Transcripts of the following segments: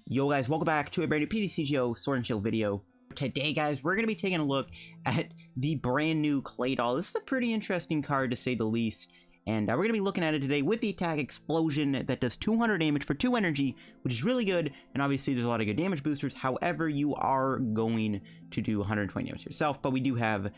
Yo guys, welcome back to a brand new PTCGO Sword and Shield video. Today guys, we're going to be taking a look at the brand new Claydol. This is a pretty interesting card to say the least. And we're going to be looking at it today with the attack Explosion that does 200 damage for 2 energy, which is really good. And obviously there's a lot of good damage boosters. However, you are going to do 120 damage yourself, but we do have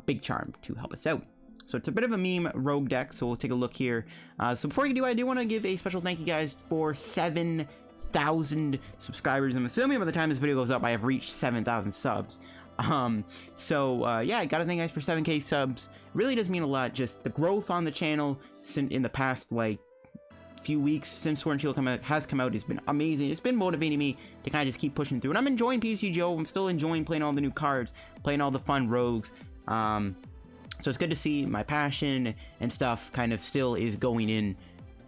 Big Charm to help us out. So it's a bit of a meme rogue deck, so we'll take a look here. So before you do, I do want to give a special thank you guys for 7,000 subscribers. I'm assuming by the time this video goes up, I have reached 7,000 subs. Yeah, I gotta thank you guys for 7K subs. Really does mean a lot. Just the growth on the channel in the past like few weeks since Sword and Shield has come out has been amazing. It's been motivating me to kind of just keep pushing through, and I'm enjoying PTCGO. I'm still enjoying playing all the new cards, playing all the fun rogues. So it's good to see my passion and stuff kind of still is going in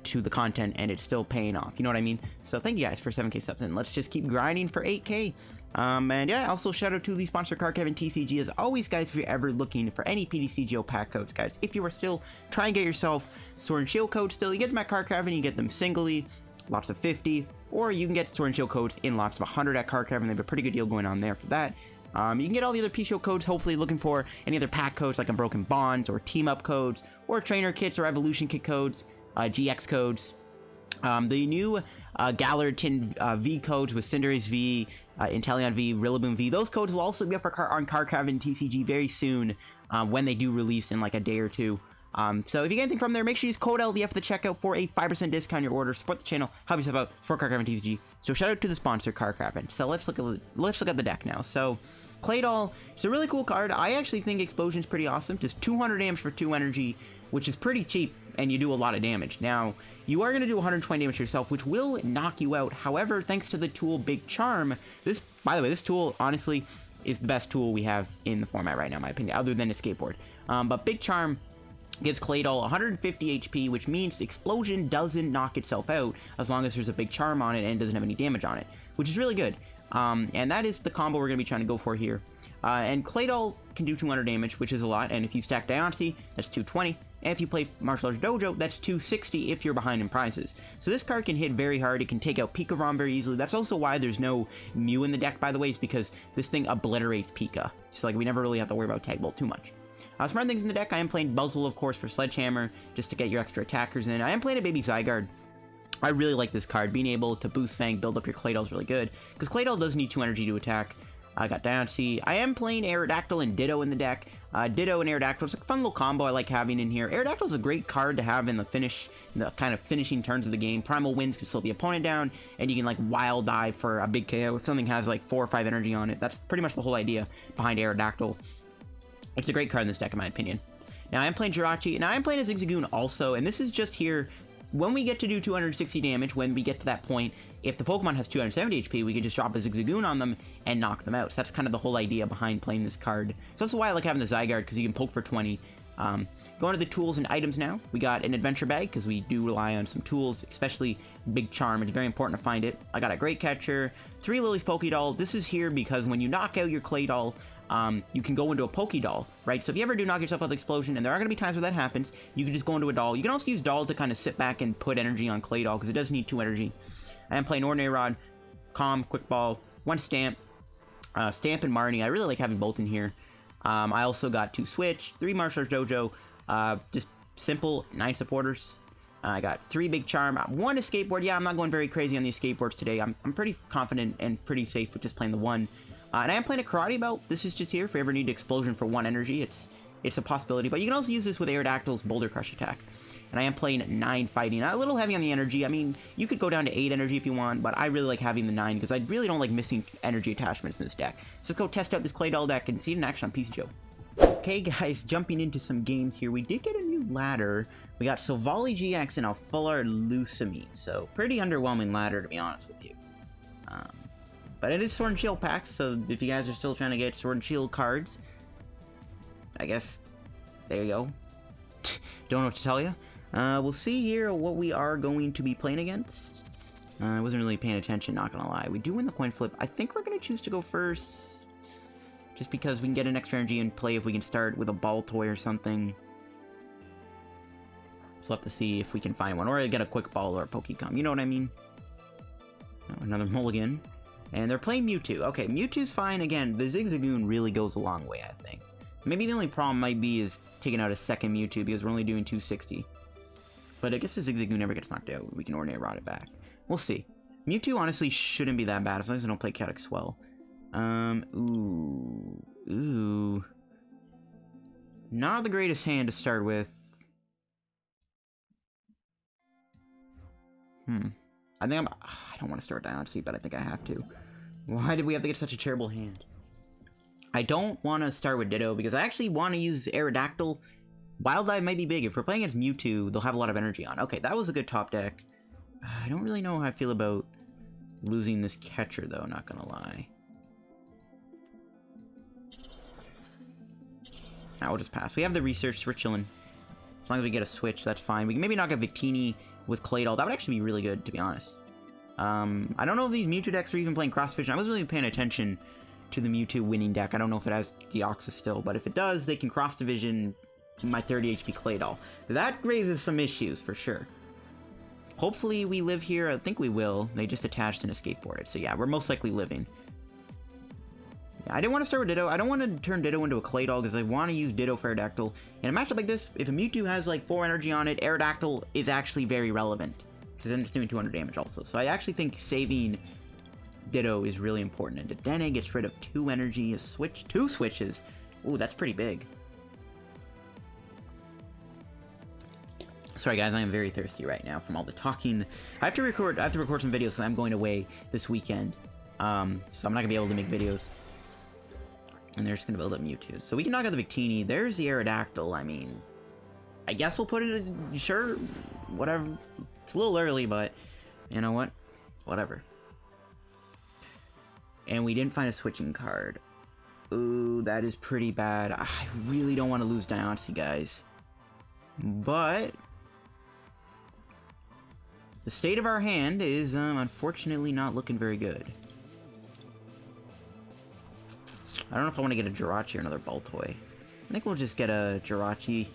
to the content, and it's still paying off, you know what I mean? So thank you guys for 7K subs, and let's just keep grinding for 8K. And yeah, also shout out to the sponsor Karate Belt TCG. As always guys, if you're ever looking for any PTCGO pack codes, guys, if you are still trying to get yourself Sword and Shield codes still, you get them at Karate, you get them singly, lots of 50, or you can get Sword and Shield codes in lots of 100 at Karate. They have a pretty good deal going on there for that. You can get all the other PTCGO codes, hopefully looking for any other pack codes like Unbroken Bonds or team up codes or trainer kits or evolution kit codes, GX codes. The new Galarian V codes with Cinderace V, Inteleon V, Rillaboom V, those codes will also be up for on Karate and TCG very soon when they do release in like a day or two. So if you get anything from there, make sure you use code LDF at the checkout for a 5% discount on your order. Support the channel, help yourself out for Karate and TCG. So shout out to the sponsor Karate. So let's look at the deck now. So Claydol, it's a really cool card. I actually think Explosion's pretty awesome. Just 200 damage for 2 energy, which is pretty cheap, and you do a lot of damage. Now, you are going to do 120 damage yourself, which will knock you out. However, thanks to the tool Big Charm, by the way, this tool, honestly, is the best tool we have in the format right now, in my opinion, other than Escape Board. But Big Charm gives Claydol 150 HP, which means Explosion doesn't knock itself out as long as there's a Big Charm on it and it doesn't have any damage on it, which is really good. And that is the combo we're going to be trying to go for here. And Claydol can do 200 damage, which is a lot, and if you stack Diancie, that's 220. And if you play Martial Arts Dojo, that's 260 if you're behind in prizes. So this card can hit very hard. It can take out Pika-Rom very easily. That's also why there's no Mew in the deck, by the way, is because this thing obliterates Pika. So like we never really have to worry about Tag Bolt too much. Some other things in the deck, I am playing Buzzwole, of course, for Sledgehammer, just to get your extra attackers in. I am playing a baby Zygarde. I really like this card. Being able to boost Fang, build up your Claydol is really good, because Claydol does need 2 energy to attack. I got Diancie. I am playing Aerodactyl and Ditto in the deck. Ditto and Aerodactyl, it's a fun little combo I like having in here. Aerodactyl is a great card to have in the kind of finishing turns of the game. Primal Winds can slow the opponent down, and you can like wild dive for a big KO if something has like 4 or 5 energy on it. That's pretty much the whole idea behind Aerodactyl. It's a great card in this deck, in my opinion. Now, I'm playing Jirachi, and I'm playing a Zigzagoon also, and this is just here when we get to do 260 damage, when we get to that point. If the Pokemon has 270 HP, we can just drop a Zigzagoon on them and knock them out. So that's kind of the whole idea behind playing this card. So that's why I like having the Zygarde, because you can poke for 20. Going to the tools and items now. We got an adventure bag, because we do rely on some tools, especially Big Charm. It's very important to find it. I got a Great Catcher, 3 Lillie's Pokédoll. This is here because when you knock out your Claydol, you can go into a Pokédoll, right? So if you ever do knock yourself out with Explosion, and there are going to be times where that happens, you can just go into a doll. You can also use doll to kind of sit back and put energy on Claydol, because it does need 2 energy. I am playing Ordinary Rod, Calm, Quick Ball, 1 Stamp, Stamp and Marnie. I really like having both in here. I also got 2 Switch, 3 Martial Arts Dojo, just simple 9 supporters. I got 3 Big Charm, 1 Escape Board. Yeah, I'm not going very crazy on the Escape Boards today. I'm pretty confident and pretty safe with just playing the 1. And I am playing a Karate Belt. This is just here if you ever need Explosion for 1 energy. It's a possibility, but you can also use this with Aerodactyl's Boulder Crush attack. And I am playing 9 Fighting. A little heavy on the energy. I mean, you could go down to 8 energy if you want, but I really like having the 9 because I really don't like missing energy attachments in this deck. So let's go test out this Claydol deck and see it in action on PTCGO. Okay guys, jumping into some games here. We did get a new ladder. We got Silvally GX and a Full Art Lucamine. So pretty underwhelming ladder, to be honest with you. But it is Sword and Shield packs, so if you guys are still trying to get Sword and Shield cards, I guess, there you go. Don't know what to tell you. We'll see here what we are going to be playing against. I wasn't really paying attention, not gonna lie. We do win the coin flip. I think we're gonna choose to go first, just because we can get an extra energy and play if we can start with a Baltoy or something. So we'll have to see if we can find one, or get a Quick Ball or a Pokémon, you know what I mean? Oh, another mulligan. And they're playing Mewtwo. Okay, Mewtwo's fine. Again, the Zigzagoon really goes a long way, I think. Maybe the only problem might be is taking out a second Mewtwo because we're only doing 260. But I guess the Zigzagoon never gets knocked out. We can Ordinary Rod it back. We'll see. Mewtwo honestly shouldn't be that bad as long as I don't play Chaotic Swell. Ooh. Not the greatest hand to start with. I think I don't want to start Diancie, but I think I have to. Why did we have to get such a terrible hand? I don't want to start with Ditto because I actually want to use Aerodactyl. Wild Dive might be big. If we're playing against Mewtwo, they'll have a lot of energy on. Okay, that was a good top deck. I don't really know how I feel about losing this catcher, though, not gonna lie. I'll just pass. We have the research, so we're chilling. As long as we get a switch, that's fine. We can maybe knock out Victini with Claydol. That would actually be really good, to be honest. I don't know if these Mewtwo decks are even playing Cross Division. I wasn't really paying attention to the Mewtwo winning deck. I don't know if it has Deoxys still, but if it does, they can Cross Division my 30 HP Claydol. That raises some issues, for sure. Hopefully we live here. I think we will. They just attached an Escape Board. So yeah, we're most likely living. Yeah, I didn't want to start with Ditto. I don't want to turn Ditto into a Claydol because I want to use Ditto for Aerodactyl. In a matchup like this, if a Mewtwo has like 4 energy on it, Aerodactyl is actually very relevant. Because then it's doing 200 damage also. So I actually think saving Ditto is really important. And Dedenne gets rid of 2 energy, a switch, 2 switches. Ooh, that's pretty big. Sorry guys, I am very thirsty right now from all the talking. I have to record some videos because I'm going away this weekend. So I'm not gonna be able to make videos. And they're just gonna build up Mewtwo. So we can knock out the Victini. There's the Aerodactyl. I mean, I guess we'll put it in, sure, whatever. It's a little early, but you know what? Whatever. And we didn't find a switching card. Ooh, that is pretty bad. I really don't want to lose Diancie, guys. But the state of our hand is, unfortunately not looking very good. I don't know if I want to get a Jirachi or another Baltoy. I think we'll just get a Jirachi.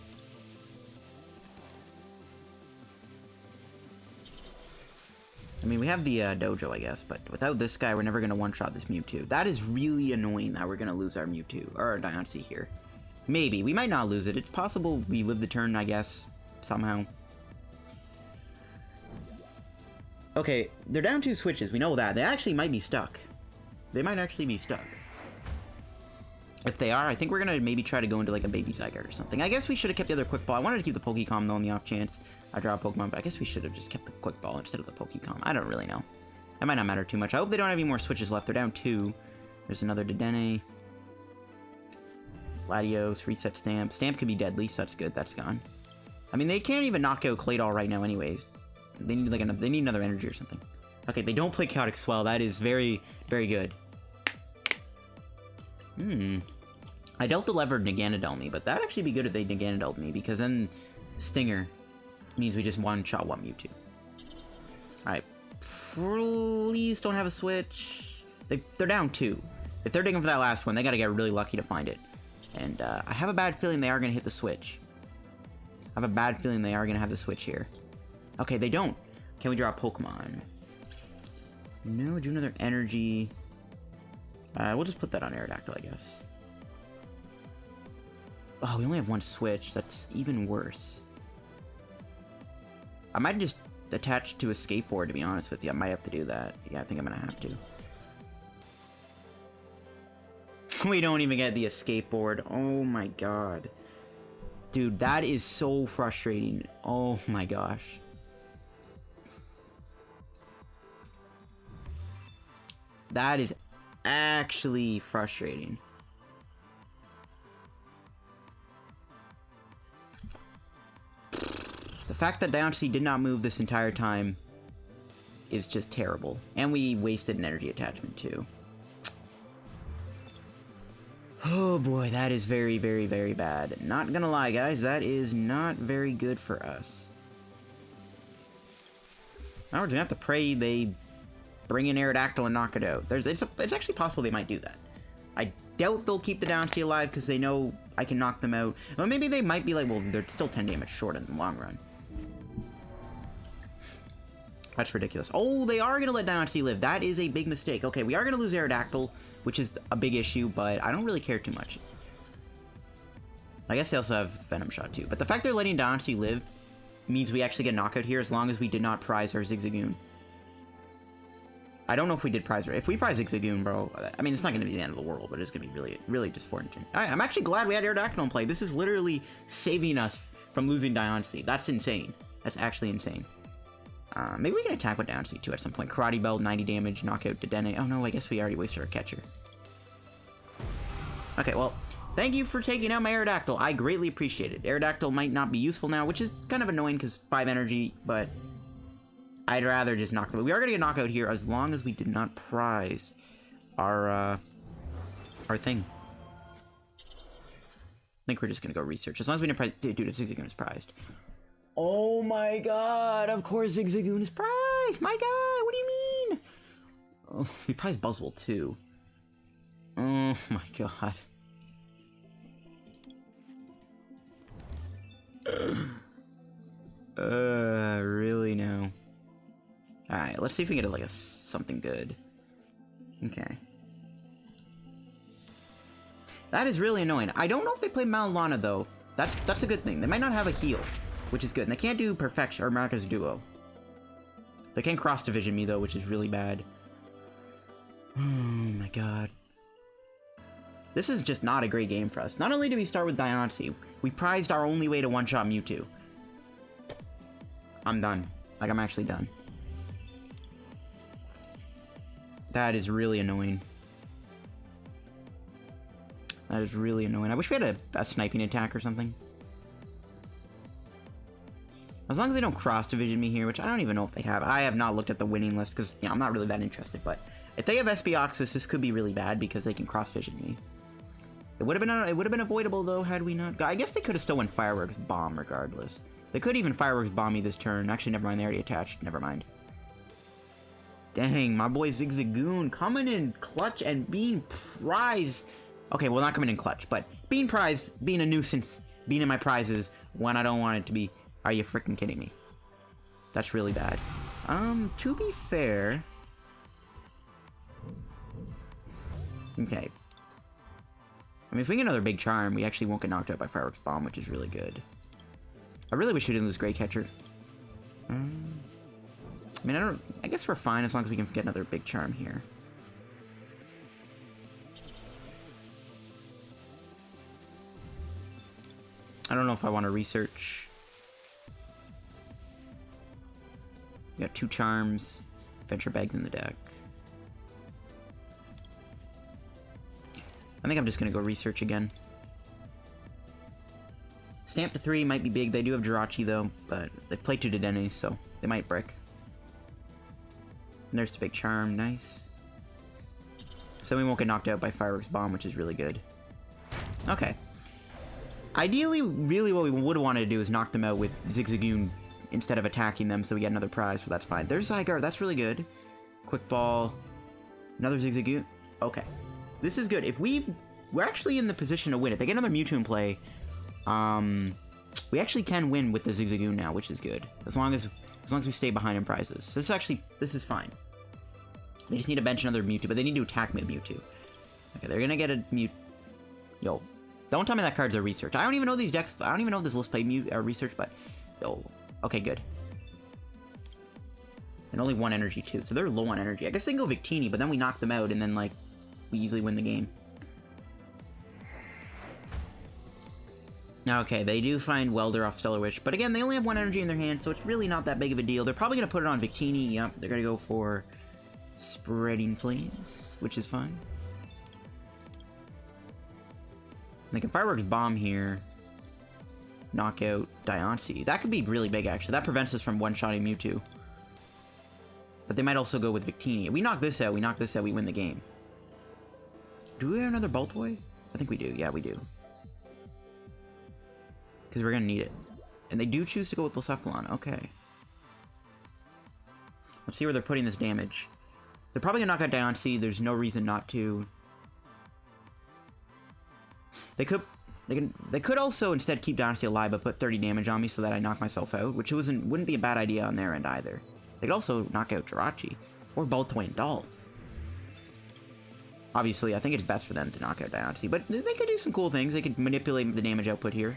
I mean, we have the Dojo, I guess, but without this guy, we're never going to one-shot this Mewtwo. That is really annoying that we're going to lose our Mewtwo, or our Diancie here. Maybe. We might not lose it. It's possible we live the turn, I guess, somehow. Okay, they're down 2 switches. We know that. They actually might be stuck. They might actually be stuck. If they are, I think we're going to maybe try to go into, like, a baby Zygarde or something. I guess we should have kept the other Quick Ball. I wanted to keep the Pokémon, though, on the off chance I draw a Pokemon, but I guess we should have just kept the Quick Ball instead of the Pokémon. I don't really know. That might not matter too much. I hope they don't have any more switches left. They're down 2. There's another Dedenne. Latios, Reset Stamp. Stamp could be deadly, so that's good. That's gone. I mean, they can't even knock out Claydol right now anyways. They need, like, they need another energy or something. Okay, they don't play Chaotic Swell. That is very, very good. I dealt the lever Naganadel me, but that'd actually be good if they Naganadel me, because then Stinger means we just one-shot one Mewtwo. Alright. Please don't have a switch. They're down 2. If they're digging for that last one, they gotta get really lucky to find it. And I have a bad feeling they are gonna hit the switch. I have a bad feeling they are gonna have the switch here. Okay, they don't. Can we draw a Pokemon? No, do another energy. We'll just put that on Aerodactyl, I guess. Oh, we only have 1 switch. That's even worse. I might just attach to a skateboard, to be honest with you. I might have to do that. Yeah, I think I'm gonna have to. We don't even get the escape board. Oh my god. Dude, that is so frustrating. Oh my gosh. That is actually frustrating. The fact that Diancie did not move this entire time is just terrible. And we wasted an energy attachment too. Oh boy, that is very, very, very bad. Not gonna lie, guys, that is not very good for us. Now we're gonna have to pray they bring in Aerodactyl and knock it out. It's actually possible they might do that. I doubt they'll keep the Diancie alive because they know I can knock them out. Well, maybe they might be like, well, they're still 10 damage short in the long run. That's ridiculous. Oh, they are going to let Diancie live. That is a big mistake. Okay, we are going to lose Aerodactyl, which is a big issue, but I don't really care too much. I guess they also have Venom Shot too. But the fact they're letting Diancie live means we actually get knockout here as long as we did not prize our Zigzagoon. I don't know if we did prize her. If we prize Zigzagoon, bro, I mean, it's not going to be the end of the world, but it's going to be really, really disappointing. I'm actually glad we had Aerodactyl in play. This is literally saving us from losing Diancie. That's insane. That's actually insane. Maybe we can attack with Diancie too at some point. Karate Belt, 90 damage, knockout Dedenne. Oh no, I guess we already wasted our catcher. Okay, well, thank you for taking out my Aerodactyl. I greatly appreciate it. Aerodactyl might not be useful now, which is kind of annoying because 5 energy, but I'd rather just knock them. We are going to get knockout here as long as we did not prize our thing. I think we're just going to go research. As long as we didn't prize... Dude, if Zigzagoon is prized. Oh my god, of course Zigzagoon is prized! My god, what do you mean? Oh, we prized Buzzwole too. Oh my god. Really now? Alright, let's see if we can get like something good. Okay. That is really annoying. I don't know if they play Malana though. That's a good thing. They might not have a heal, which is good. And they can't do Perfection or Marcus Duo. They can cross division me though, which is really bad. Oh my god. This is just not a great game for us. Not only did we start with Diancie, we prized our only way to one-shot Mewtwo. I'm done. Like, I'm actually done. That is really annoying. That is really annoying. I wish we had a sniping attack or something. As long as they don't cross-division me here, which I don't even know if they have. I have not looked at the winning list because, you know, I'm not really that interested. But if they have SBoxus, this could be really bad because they can cross-vision me. It would have been avoidable though had we not. I guess they could have still went Fireworks Bomb regardless. They could even Fireworks Bomb me this turn. Actually, never mind. They already attached. Never mind. Dang, my boy Zigzagoon coming in clutch and being prized. Okay, well, not coming in clutch, but being prized, being a nuisance, being in my prizes when I don't want it to be. Are you freaking kidding me? That's really bad. To be fair. Okay. I mean, if we get another Big Charm, we actually won't get knocked out by Fireworks Bomb, which is really good. I really wish we didn't lose Great Catcher. I mean, I guess we're fine as long as we can get another Big Charm here. I don't know if I want to research. We got 2 Charms, Venture Bags in the deck. I think I'm just going to go research again. Stamp to 3 might be big. They do have Jirachi though, but they play 2 Dedenne, so they might brick. And there's the Big Charm, nice. So we won't get knocked out by Fireworks Bomb, which is really good. Okay. Ideally, really what we would have wanted to do is knock them out with Zigzagoon instead of attacking them, so we get another prize, but that's fine. There's Zygarde, that's really good. Quick Ball, another Zigzagoon. Okay. This is good. If we're actually in the position to win. If they get another Mewtwo in play, we actually can win with the Zigzagoon now, which is good. As long as we stay behind in prizes. So this is fine. They just need to bench another Mewtwo, but they need to attack me with Mewtwo. Okay, they're gonna get a Mewtwo. Yo, don't tell me that card's a research. I don't even know these decks. I don't even know if this list play research, but yo, okay, good. And only 1 energy too, so they're low on energy. I guess they can go Victini, but then we knock them out, and then like we easily win the game. Okay, they do find Welder off Stellar Witch, but again, they only have 1 energy in their hand, so it's really not that big of a deal. They're probably gonna put it on Victini. Yep, they're gonna go for Spreading Flames, which is fine. They can Fireworks Bomb here. Knock out Diancie. That could be really big, actually. That prevents us from one-shotting Mewtwo. But they might also go with Victini. If we knock this out, we win the game. Do we have another Baltoy? I think we do. Yeah, we do. Because we're going to need it. And they do choose to go with Blacephalon. Okay. Let's see where they're putting this damage. They're probably going to knock out Diancie. There's no reason not to. They could also instead keep Diancie alive but put 30 damage on me so that I knock myself out, which wouldn't be a bad idea on their end either. They could also knock out Jirachi or Baltoy and Doll. Obviously, I think it's best for them to knock out Diancie, but they could do some cool things. They could manipulate the damage output here.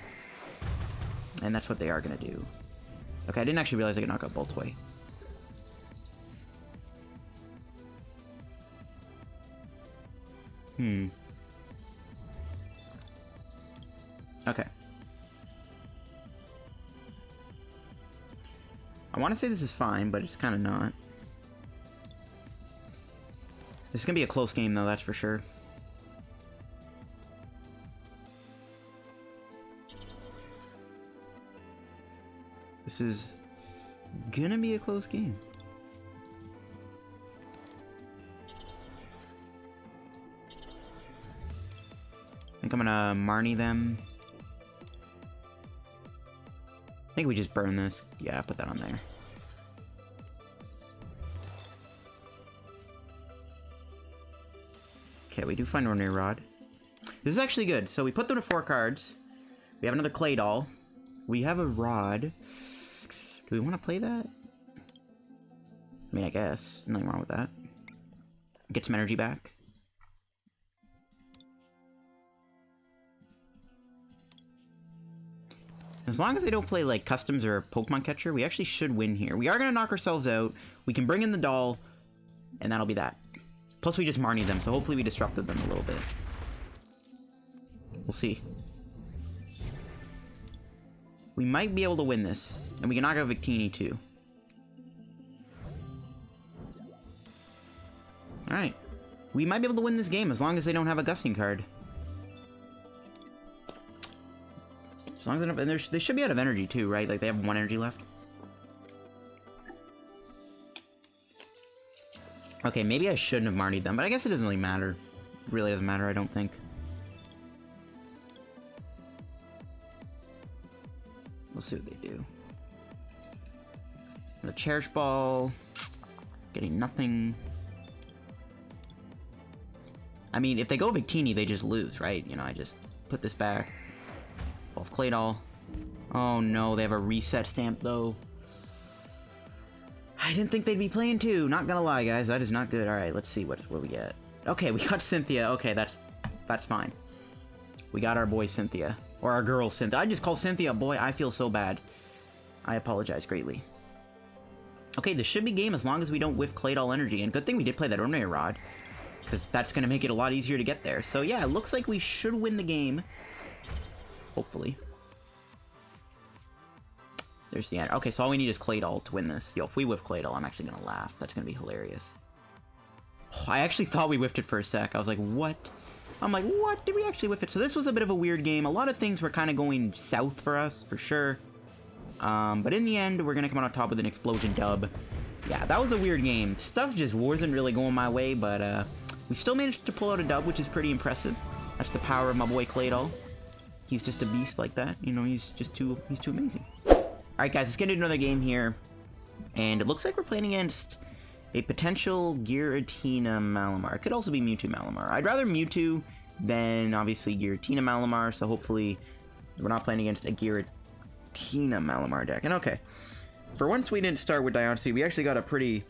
And that's what they are going to do. Okay, I didn't actually realize I could knock out Baltoy. Okay. I want to say this is fine, but it's kind of not. This is going to be a close game, though, that's for sure. This is going to be a close game. I think I'm going to Marnie them. I think we just burn this. Yeah, put that on there. Okay, we do find Ordinary Rod. This is actually good. So we put them to 4 cards. We have another Claydol. We have a Rod. Do we want to play that? I mean, I guess. Nothing wrong with that. Get some energy back. As long as they don't play, like, Customs or Pokemon Catcher, we actually should win here. We are going to knock ourselves out. We can bring in the doll, and that'll be that. Plus, we just Marnie them, so hopefully we disrupted them a little bit. We'll see. We might be able to win this, and we can knock out Victini, too. Alright. We might be able to win this game, as long as they don't have a Gusting card. As long as they don't, and they should be out of energy too, right? Like they have 1 energy left. Okay, maybe I shouldn't have Marnied them, but I guess it doesn't really matter. It really doesn't matter, I don't think. We'll see what they do. The Cherish Ball. Getting nothing. I mean, if they go Victini, they just lose, right? You know, I just put this back. Off Claydol. Oh no, they have a reset stamp though. I didn't think they'd be playing 2. Not gonna lie, guys, that is not good. All right, let's see what we get. Okay, we got Cynthia. Okay, that's fine. We got our boy Cynthia, or our girl Cynthia. I just call Cynthia a boy. I feel so bad. I apologize greatly. Okay, this should be game as long as we don't whiff Claydol energy. And good thing we did play that Ordinary Rod, because that's gonna make it a lot easier to get there. So yeah, it looks like we should win the game. Hopefully. There's the end. Okay, so all we need is Claydol to win this. Yo, if we whiff Claydol, I'm actually gonna laugh. That's gonna be hilarious. Oh, I actually thought we whiffed it for a sec. I was like, what? I'm like, what? Did we actually whiff it? So this was a bit of a weird game. A lot of things were kind of going south for us, for sure. But in the end, we're gonna come out on top with an explosion dub. Yeah, that was a weird game. Stuff just wasn't really going my way, but we still managed to pull out a dub, which is pretty impressive. That's the power of my boy Claydol. He's just a beast like that. You know, he's too amazing. Alright guys, let's get into another game here. And it looks like we're playing against a potential Giratina Malamar. It could also be Mewtwo Malamar. I'd rather Mewtwo than, obviously, Giratina Malamar. So hopefully we're not playing against a Giratina Malamar deck. And okay, for once we didn't start with Diancie. We actually got a pretty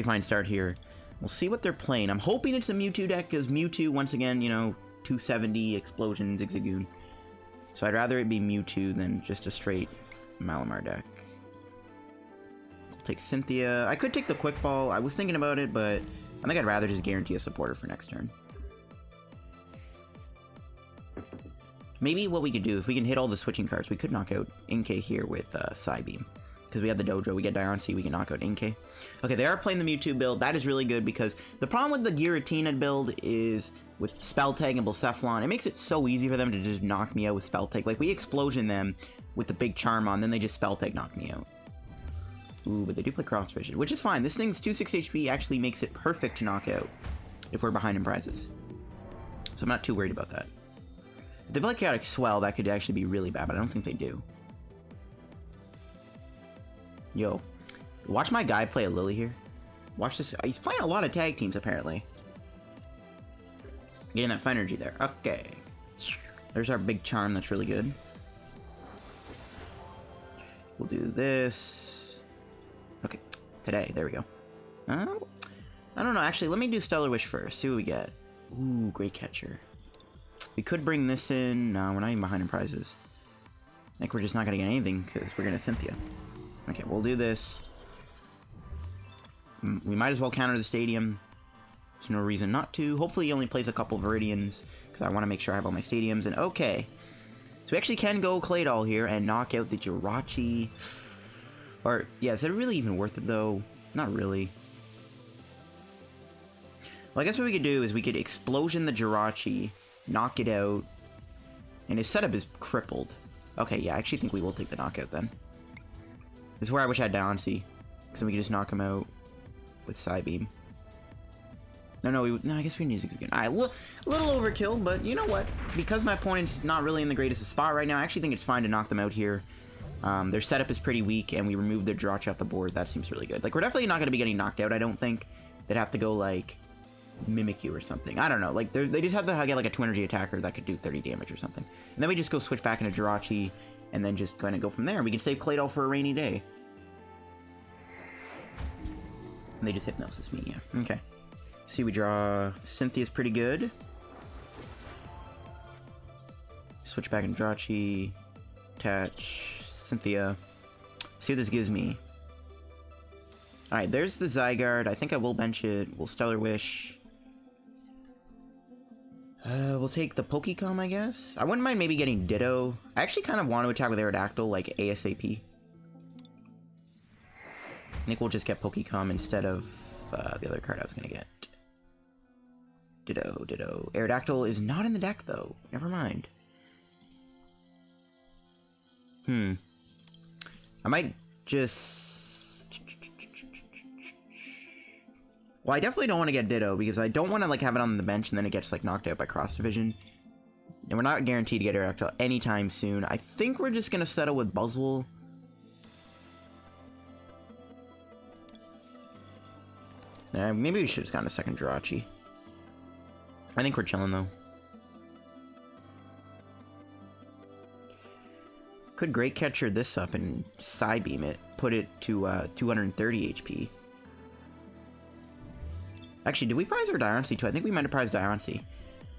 fine start here. We'll see what they're playing. I'm hoping it's a Mewtwo deck, because Mewtwo, once again, you know, 270 Explosion Zigzagoon. So I'd rather it be Mewtwo than just a straight Malamar deck. I'll take Cynthia. I could take the Quick Ball. I was thinking about it, but I think I'd rather just guarantee a supporter for next turn. Maybe what we could do, if we can hit all the switching cards, we could knock out Inkay here with Psybeam. Because we have the Dojo, we get Diancie, we can knock out Inkay. Okay, they are playing the Mewtwo build. That is really good, because the problem with the Giratina build is with Spell Tag and Blacephalon, it makes it so easy for them to just knock me out with Spell Tag. Like, we Explosion them with the Big Charm on, then they just Spell Tag knock me out. Ooh, but they do play Cross Vision, which is fine. This thing's 26 HP actually makes it perfect to knock out if we're behind in prizes. So I'm not too worried about that. If they play Chaotic Swell, that could actually be really bad, but I don't think they do. Yo, watch my guy play a Lillie here. Watch this. He's playing a lot of tag teams, apparently. Getting that fine energy there. Okay. There's our Big Charm. That's really good. We'll do this. Okay. today. There we go. I don't know. Actually, let me do Stellar Wish first. See what we get. Ooh, Great Catcher. We could bring this in. No, we're not even behind in prizes. I think we're just not going to get anything because we're going to Cynthia. Okay, we'll do this. We might as well counter the stadium. There's no reason not to. Hopefully he only plays a couple Viridians because I want to make sure I have all my stadiums. And okay. So we actually can go Claydol here and knock out the Jirachi. Or, yeah, is it really even worth it though? Not really. Well, I guess what we could do is we could Explosion the Jirachi, knock it out, and his setup is crippled. Okay, yeah, I actually think we will take the knockout then. This is where I wish I had Diancie, because then we could just knock him out with Psybeam. No, I guess we need Zigzagoon. Alright, little overkill, but you know what? Because my opponent's not really in the greatest spot right now, I actually think it's fine to knock them out here. Their setup is pretty weak, and we removed their Jirachi off the board. That seems really good. Like, we're definitely not going to be getting knocked out, I don't think. They'd have to go, like, Mimikyu or something. I don't know. Like, they just have to get, like, a 2 energy attacker that could do 30 damage or something. And then we just go switch back into Jirachi, and then just kind of go from there. We can save Claydol for a rainy day. And they just Hypnosis me, yeah. Okay. See, we draw... Cynthia's pretty good. Switch back into Jirachi. Attach... Cynthia. See what this gives me. Alright, there's the Zygarde. I think I will bench it. We'll Stellar Wish. We'll take the Pokémon, I guess. I wouldn't mind maybe getting Ditto. I actually kind of want to attack with Aerodactyl, like ASAP. I think we'll just get Pokémon instead of the other card I was going to get. Ditto. Aerodactyl is not in the deck, though. Never mind. I might just... Well, I definitely don't want to get Ditto, because I don't want to, like, have it on the bench and then it gets, like, knocked out by Cross Division. And we're not guaranteed to get Aerodactyl anytime soon. I think we're just going to settle with Buzzwole. Maybe we should have just gotten a second Jirachi. I think we're chilling, though. Could Great Catcher this up and Psybeam it. Put it to 230 HP. Actually, did we prize our Diancie too? I think we might have prized Diancie.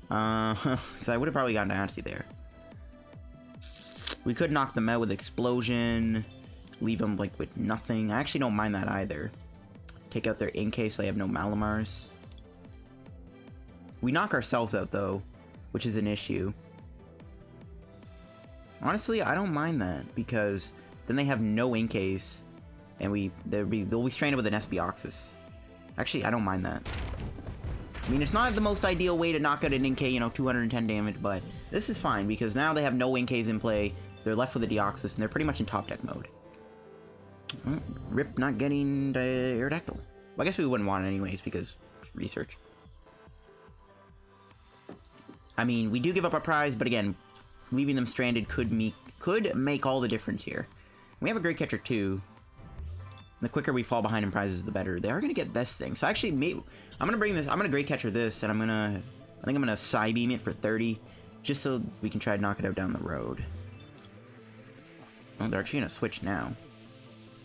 Because I would have probably gotten Diancie there. We could knock them out with Explosion. Leave them, like, with nothing. I actually don't mind that either. Take out their in case they have no Malamars. We knock ourselves out, though, which is an issue. Honestly, I don't mind that, because then they have no in-case, and they'll be stranded with an Espeoxys. Actually, I don't mind that. I mean, it's not the most ideal way to knock out an in-K, you know, 210 damage, but this is fine, because now they have no in-Ks in play, they're left with a Deoxys, and they're pretty much in top deck mode. Rip not getting Aerodactyl. Well, I guess we wouldn't want it anyways, because research. I mean, we do give up our prize, but again, leaving them stranded could make all the difference here. We have a Great Catcher too. The quicker we fall behind in prizes, the better. They are going to get this thing. So actually, maybe I'm going to bring this. I'm going to Great Catcher this, and I think I'm going to Psybeam it for 30, just so we can try to knock it out down the road. Oh, they're actually going to switch now.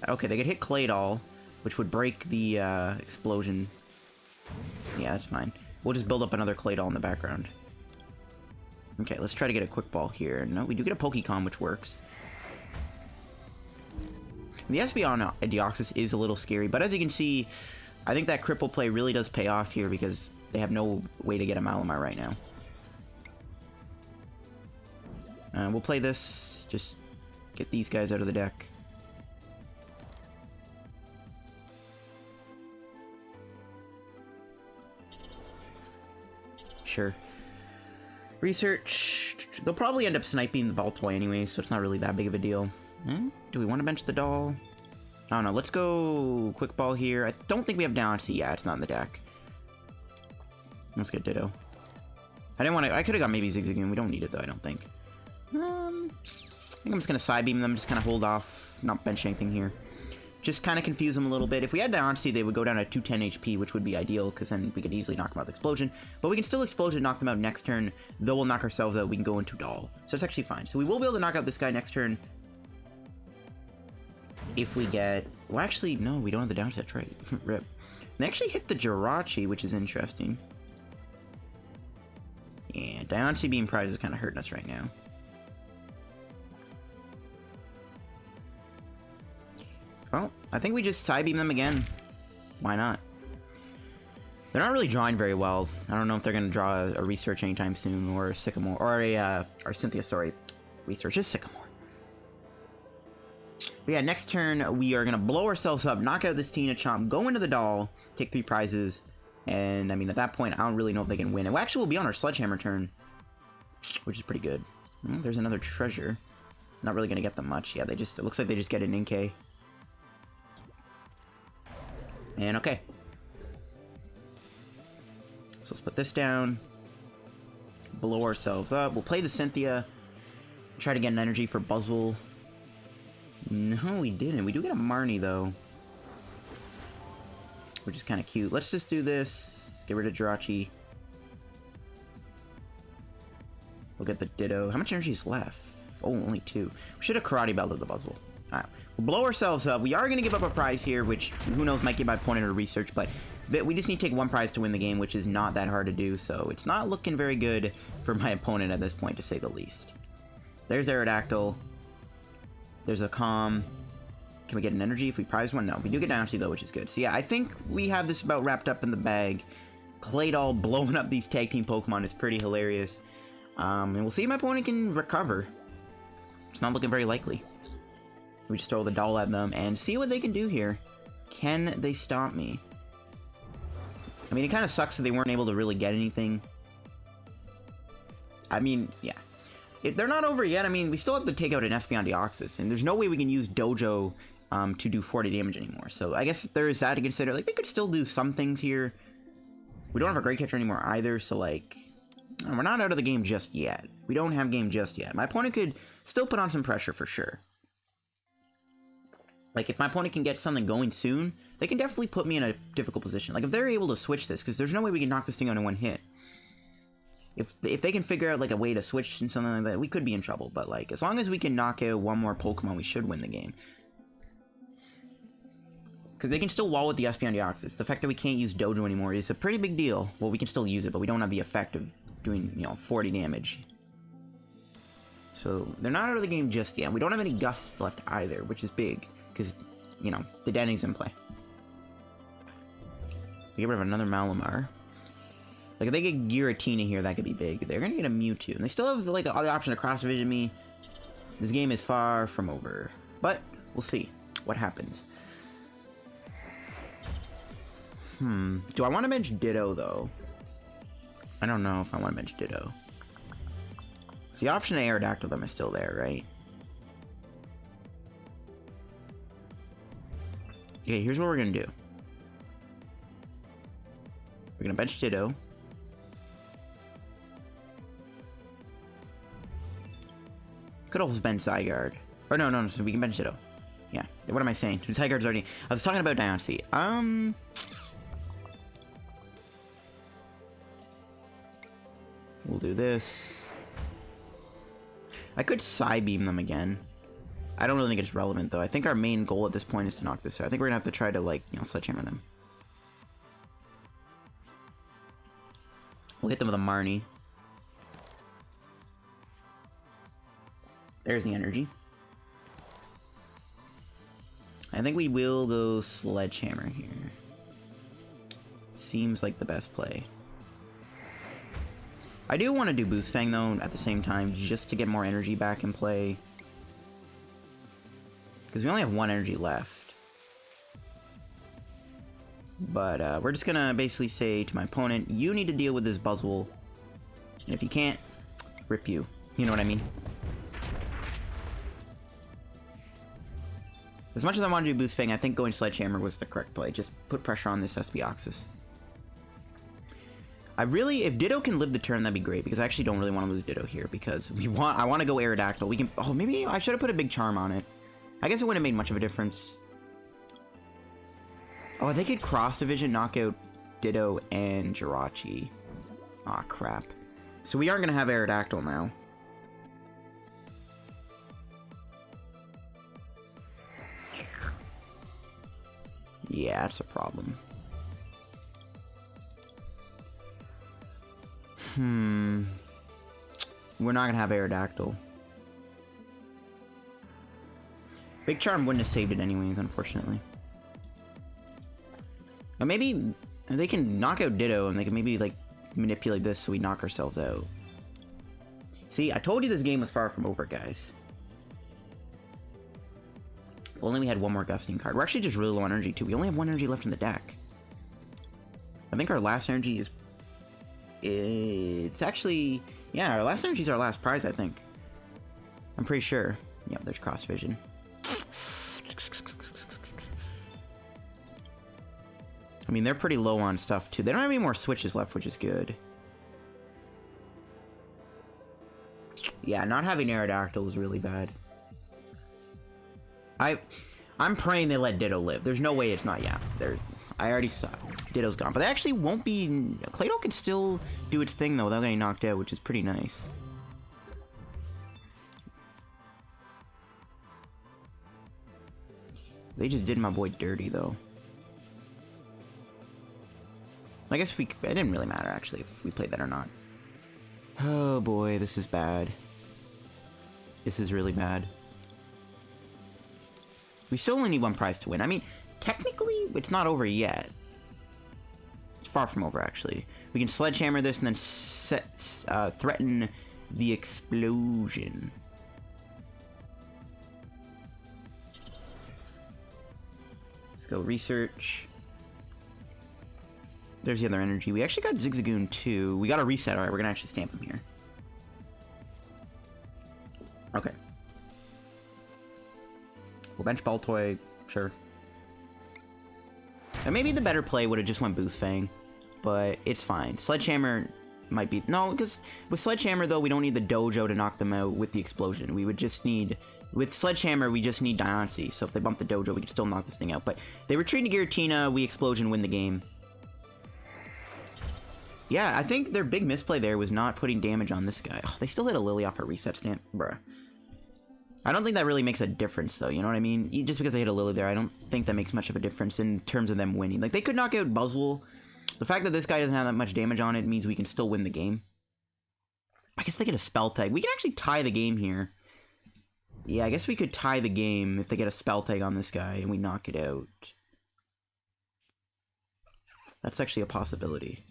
Okay, they could hit Claydol, which would break the explosion. Yeah, that's fine. We'll just build up another Claydol in the background. Okay, let's try to get a quick ball here. No, we do get a Pokémon, which works. The SB on Deoxys is a little scary, but as you can see, I think that cripple play really does pay off here because they have no way to get a Malamar right now. We'll play this, just get these guys out of the deck. Sure. Research. They'll probably end up sniping the Baltoy anyway, so it's not really that big of a deal. Do we want to bench the doll? I don't know. Let's go quick ball here. I don't think we have Diancie. Yeah, it's not in the deck. Let's get Ditto. I didn't want to. I could have got maybe Zigzagoon. We don't need it though. I don't think. I think I'm just gonna Psybeam them. Just kind of hold off, not bench anything here. Just kind of confuse them a little bit. If we had Diancie, they would go down to 210 HP, which would be ideal, because then we could easily knock them out with Explosion. But we can still Explosion, knock them out next turn, though we'll knock ourselves out. We can go into Doll. So it's actually fine. So we will be able to knock out this guy next turn. if we get... Well, actually, no, we don't have the down set, right? Rip. They actually hit the Jirachi, which is interesting. Yeah, Diancie being prized is kind of hurting us right now. Well, I think we just side beam them again. Why not? They're not really drawing very well. I don't know if they're going to draw a research anytime soon, or a Sycamore, or a, or Cynthia, sorry. Research is Sycamore. But yeah, next turn, we are going to blow ourselves up, knock out this Tina Chomp, go into the doll, take 3 prizes, and, I mean, at that point, I don't really know if they can win. It actually will be on our Sledgehammer turn, which is pretty good. There's another treasure. Not really going to get them much. Yeah, they just, it looks like they just get an Inkay. And okay. So let's put this down. Blow ourselves up. We'll play the Cynthia. Try to get an energy for Buzzwole. No, we didn't. We do get a Marnie, though. Which is kind of cute. Let's just do this. Get rid of Jirachi. We'll get the Ditto. How much energy is left? Oh, only 2. We should have Karate Belted the Buzzwole. Alright. We'll blow ourselves up. We are going to give up a prize here, which, who knows, might give my opponent a research, but we just need to take 1 prize to win the game, which is not that hard to do, so it's not looking very good for my opponent at this point, to say the least. There's Aerodactyl. There's a Calm. Can we get an energy if we prize one? No, we do get Diancie, though, which is good. So yeah, I think we have this about wrapped up in the bag. Claydol blowing up these tag team Pokemon is pretty hilarious. And we'll see if my opponent can recover. It's not looking very likely. We just throw the doll at them and see what they can do here. Can they stop me? I mean, it kind of sucks that they weren't able to really get anything. I mean, yeah. They're not over yet. I mean, we still have to take out an Espeon Deoxys, and there's no way we can use Dojo to do 40 damage anymore. So I guess there is that to consider. Like, they could still do some things here. We don't have a Great Catcher anymore either, so like, we're not out of the game just yet. We don't have game just yet. My opponent could still put on some pressure for sure. Like, if my opponent can get something going soon, they can definitely put me in a difficult position. Like, if they're able to switch this, because there's no way we can knock this thing out in 1 hit. If they can figure out, like, a way to switch and something like that, we could be in trouble. But, like, as long as we can knock out 1 more Pokemon, we should win the game. Because they can still wall with the Espeon Deoxys. The fact that we can't use Dojo anymore is a pretty big deal. Well, we can still use it, but we don't have the effect of doing, you know, 40 damage. So, they're not out of the game just yet. We don't have any Gusts left either, which is big. Because, you know, the Denny's in play. We get rid of another Malamar. Like, if they get Giratina here, that could be big. They're going to get a Mewtwo. And they still have, like, the option to cross-division me. This game is far from over. But, we'll see what happens. Do I want to bench Ditto, though? I don't know if I want to bench Ditto. So the option to Aerodactyl them is still there, right? Okay, here's what we're going to do. We're going to bench Ditto. Could also bench Zygarde. Or no, so we can bench Ditto. Yeah, what am I saying? Zygarde's already... I was talking about Diancie. We'll do this. I could Psybeam them again. I don't really think it's relevant, though. I think our main goal at this point is to knock this out. I think we're gonna have to try to, like, you know, Sledgehammer them. We'll hit them with a Marnie. There's the energy. I think we will go Sledgehammer here. Seems like the best play. I do want to do Boost Fang, though, at the same time, just to get more energy back in play. Because we only have 1 energy left. But we're just going to basically say to my opponent, you need to deal with this Buzzwole. And if you can't, rip you. You know what I mean? As much as I want to do Boost Fang, I think going Sledgehammer was the correct play. Just put pressure on this Espeoxys. If Ditto can live the turn, that'd be great, because I actually don't really want to lose Ditto here, because I want to go Aerodactyl. We can, oh, maybe I should have put a Big Charm on it. I guess it wouldn't have made much of a difference. Oh, they could cross division, knock out Ditto and Jirachi. Aw, crap. So we aren't going to have Aerodactyl now. Yeah, that's a problem. We're not gonna have Aerodactyl. Big Charm wouldn't have saved it anyways, unfortunately. But maybe they can knock out Ditto, and they can maybe, like, manipulate this so we knock ourselves out. See, I told you this game was far from over, guys. If only we had one more Gusting card. We're actually just really low on energy, too. We only have one energy left in the deck. I think our last energy is... It's actually... Yeah, our last energy is our last prize, I think. I'm pretty sure. Yep, there's Cross Vision. I mean, they're pretty low on stuff, too. They don't have any more switches left, which is good. Yeah, not having Aerodactyl is really bad. I'm praying they let Ditto live. There's no way it's not, yeah. I already saw Ditto's gone. But they actually won't be... Claydol can still do its thing, though, without getting knocked out, which is pretty nice. They just did my boy dirty, though. I guess it didn't really matter, actually, if we played that or not. Oh, boy, this is bad. This is really bad. We still only need one prize to win. I mean, technically, it's not over yet. It's far from over, actually. We can Sledgehammer this and then threaten the explosion. Let's go research. There's the other energy. We actually got Zigzagoon too. We got a reset. Alright, we're gonna actually stamp him here. Okay. We'll bench Baltoy, sure. And maybe the better play would have just went Boost Fang, but it's fine. Sledgehammer might be... No, because with Sledgehammer, though, we don't need the Dojo to knock them out with the explosion. We would just need... With Sledgehammer, we just need Diancie, so if they bump the Dojo, we can still knock this thing out. But they retreat to Giratina, we Explosion, win the game. Yeah, I think their big misplay there was not putting damage on this guy. Oh, they still hit a Lillie off a reset stamp. Bruh. I don't think that really makes a difference, though, you know what I mean? Just because they hit a Lillie there, I don't think that makes much of a difference in terms of them winning. Like, they could knock out Buzzwole. The fact that this guy doesn't have that much damage on it means we can still win the game. I guess they get a Spell Tag. We can actually tie the game here. Yeah, I guess we could tie the game if they get a Spell Tag on this guy and we knock it out. That's actually a possibility.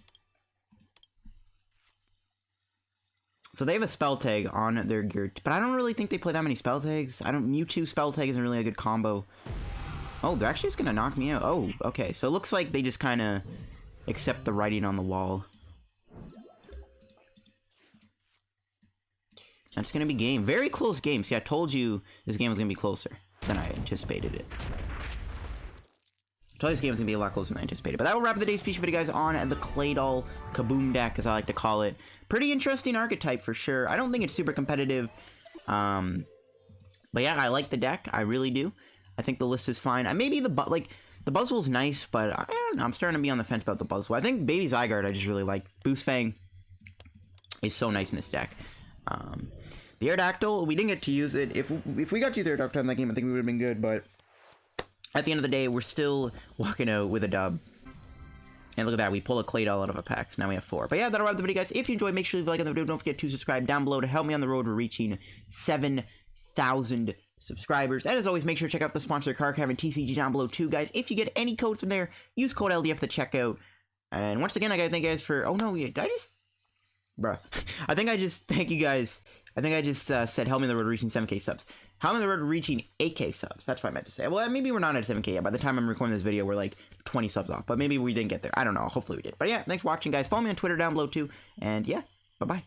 So they have a Spell Tag on their gear, but I don't really think they play that many Spell Tags. Mewtwo Spell Tag isn't really a good combo. Oh, they're actually just gonna knock me out. Oh, okay. So it looks like they just kind of accept the writing on the wall. That's gonna be game. Very close game. See, I told you this game was gonna be closer than I anticipated it. I told you this game was gonna be a lot closer than I anticipated. But that will wrap up the day's feature video, guys, on the Claydol Kaboom deck, as I like to call it. Pretty interesting archetype for sure. I don't think it's super competitive. But yeah, I like the deck. I really do. I think the list is fine. Maybe the Buzzwole's nice, but I don't know. I'm starting to be on the fence about the Buzzwole. I think Baby Zygarde I just really like. Boost Fang is so nice in this deck. The Aerodactyl, we didn't get to use it. If we got to use the Aerodactyl in that game, I think we would have been good, but at the end of the day, we're still walking out with a dub. And look at that, we pull a Claydol out of a pack, so now we have 4. But yeah, that'll wrap the video, guys. If you enjoyed, make sure you leave a like on the video. Don't forget to subscribe down below to help me on the road to reaching 7,000 subscribers. And as always, make sure to check out the sponsor, Card Cavern TCG, down below too, guys. If you get any codes from there, use code LDF at checkout. And once again, I gotta thank you guys for... Oh no, did I just... Bruh. I think I just... Thank you guys. I think I just said help me on the road to reaching 7K subs. Help me on the road to reaching 8K subs. That's what I meant to say. Well, maybe we're not at 7K yet. By the time I'm recording this video, we're like 20 subs off. But maybe we didn't get there. I don't know. Hopefully we did. But yeah, thanks for watching, guys. Follow me on Twitter down below too. And yeah, bye-bye.